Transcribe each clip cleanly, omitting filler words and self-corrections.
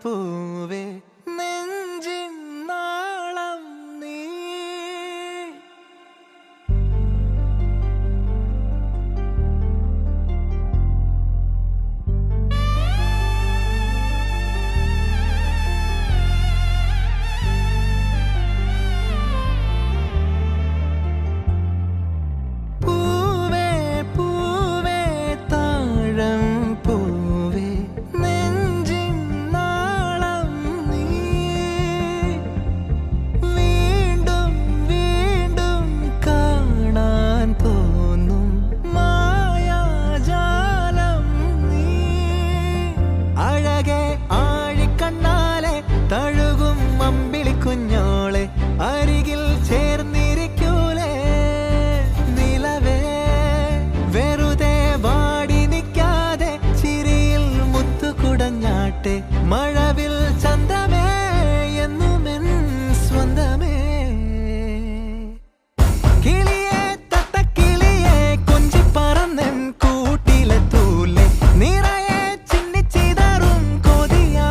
പൂവേ നെഞ്ചിൻ നാളം നീ. തഴുകും അമ്പിളിക്കുഞ്ഞോളെ അരികിൽ ചേർന്നിരിക്കൂലേ നിലവേ വെറുതെ വാടി നിൽക്കാതെ ചിരിയിൽ മുത്തുകുടഞ്ഞാട്ടെ മഴവിൽ ചന്തമേ എന്നുമെൻ സ്വന്തമേ. കിളിയെ തത്തക്കിളിയെ കൊഞ്ചി പറന്നെൻ കൂട്ടിലെ തൂലെ നിറയെ ചിന്നിച്ചിതറും കൊതിയാ.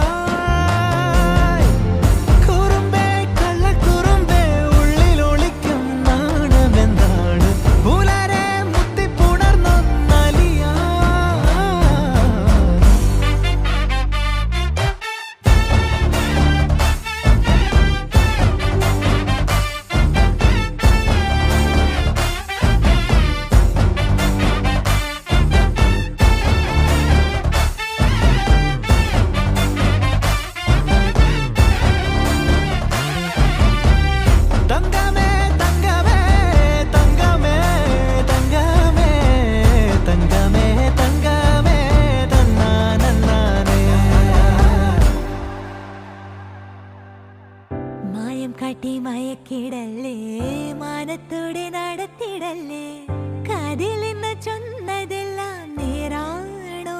മായം കാട്ടി മയക്കിടല്ലേ മാനത്തോടെ നടത്തിടല്ലേ കാതിൽ നിന്ന് ചൊന്നതെല്ലാം നേരാണോ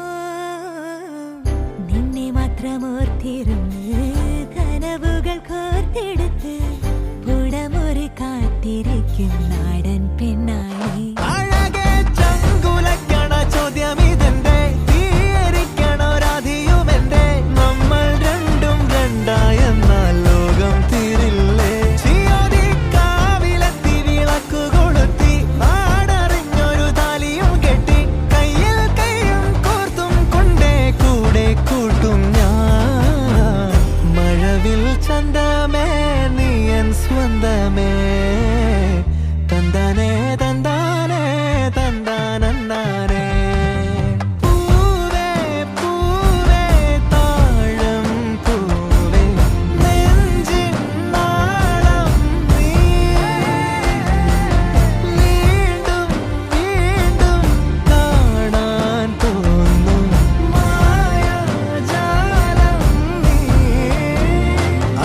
നിന്നെ മാത്രം ഓർത്തിരുന്ന് കനവുകൾ കോർത്തെടുത്ത് പുടമുറി കാത്തിരിക്കും നാടൻ പെണ്ണായി. ചന്തമേ നീയൻ സ്വന്തമേ തന്താനേ തന്താനേ തന്താനേ. പൂവേ പൂവേ താഴം പൂവേ നെഞ്ചിൻ നാളം നീ. വീണ്ടും വീണ്ടും കാണാൻ തോന്നും മായാജാലം നീ.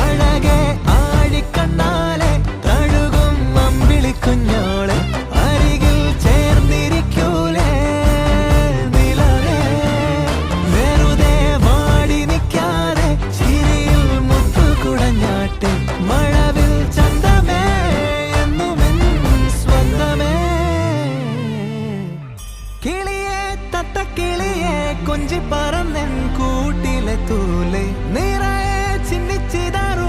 അഴകെ ആഴിക്കണ്ണാലെ തഴുകും അമ്പിളിക്കുഞ്ഞോളെ അരികിൽ ചേർന്നിരിക്കൂലേ നിലവേ വെറുതെ വാടി നിൽക്കാതെ ചിരിയിൽ മുത്തുകുടഞ്ഞാട്ടെ മഴവിൽ ചന്തമേ എന്നുമെൻ സ്വന്തമേ. കിളിയെ തത്തക്കിളിയെ കൊഞ്ചി പറന്നെൻ കൂട്ടിലെ തൂലെ നിറയെ ചിന്നിച്ചിതറും